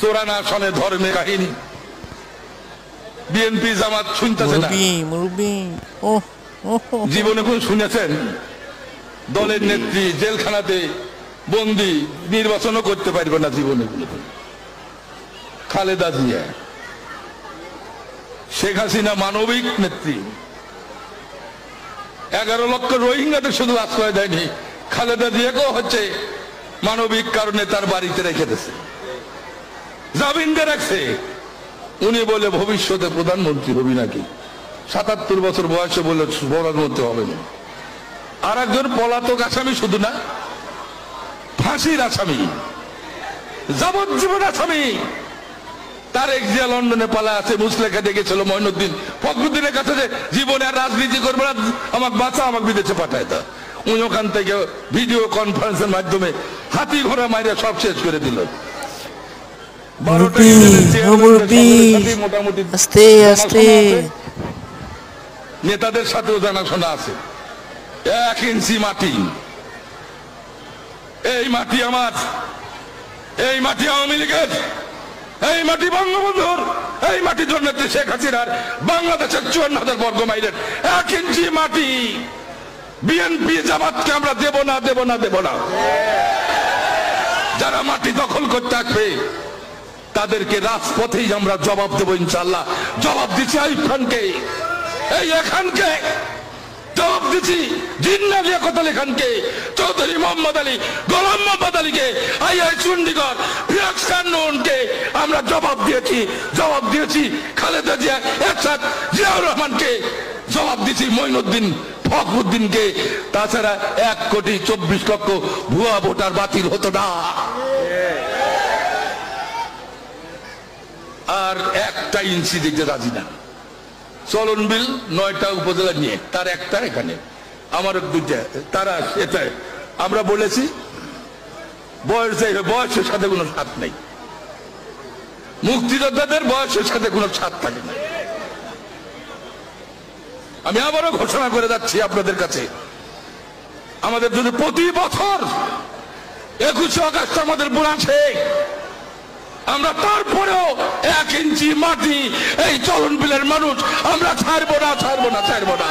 চোরানা সনে ধর্মে কাহিনী বিএনপি জামাত শুনতেছে না। জীবনে কোন শুনেছেন দলের নেত্রী জেলখানাতে বন্দি, নির্বাচনও করতে পারবে না জীবনে? খালেদা জিয়া, শেখ হাসিনা মানবিক নেত্রী, 11 লক্ষ রোহিঙ্গাদের শুধু আশ্রয় দেয়নি, খালেদা জিয়াকেও হচ্ছে মানবিক কারণে তার বাড়িতে রেখে দিয়েছে, জামিন দিয়ে রাখছে। উনি বলে ভবিষ্যতে প্রধানমন্ত্রী হবি নাকি, 77 বছর বয়সে বলে প্রধানমন্ত্রী হবে না। আর একজন পলাতক আসামি, শুধু না ফাঁসির আসামি, যাবজ্জীবন আসামি, তার জিয়া লন্ডনে পালা আছে। মুসলেখা দেখেছিল মঈনুদ্দিন ফখরুদ্দিনের কাছে যে জীবনে আর রাজনীতি করবে না, আমাকে বাঁচা, আমাকে বিদেশে পাঠায় দাও। উনি ওখান থেকে ভিডিও কনফারেন্সের মাধ্যমে হাতি ঘোড়া মাইরে সব শেষ করে দিল। নেতাদের সাথেও জানাশোনা আছে। 1 ইঞ্চি মাটি, এই মাটি আমার, এই মাটি আওয়ামী লীগের, এই মাটি বঙ্গবন্ধুর, এই মাটি জন্মেছে শেখ হাসিনার, বাংলাদেশের 54,000 বর্গ মাইলের 1 ইঞ্চি মাটি বিএনপি জামাতকে আমরা দেব না, দেব না, দেব না। যারা মাটি দখল করতে আসবে তাদেরকে রাজপথেই আমরা জবাব দেবো ইনশাআল্লাহ। জবাব দিচ্ছি আইয়ুব খানকে, এই এখানকে জবাব দিচ্ছি, জিন্না লিয়াকত আলী খানকে, চৌধুরী মোহাম্মদ আলী, গোলাম মোহাম্মদ আলীকে, আইআই চণ্ডীগড়, ফিরোজ খান নুনকে আমরা জবাব দিয়েছি। জবাব দিয়েছি খালেদা জিয়া, এরশাদ, জিয়াউর রহমানকে, জবাব দিয়েছি মঈনুদ্দিন ফখরুদ্দিনকে। তাছাড়া 1,24,00,000 ভুয়া ভোটার বাতিল হতো না। আর 1টা ইঞ্চি দিতে রাজি না। চলন বিল 9টা উপজেলা নিয়ে, তার একটা এখানে, আমার 2টা, তারা এটাই আমরা বলেছি বয়সের সাথে কোনো সাথ নেই, মুক্তিযোদ্ধাদের বয়সের সাথে কোনো সাথ থাকে না। আমি আবারও ঘোষণা করে যাচ্ছি আপনাদের কাছে, আমাদের যদি প্রতি বছর 21শে আগস্ট আমাদের বোনাসে, আমরা তারপরেও 1 ইঞ্চি মাটি এই চলন বিলের মানুষ আমরা ছাড়বো না, ছাড়বো না, ছাড়বো না।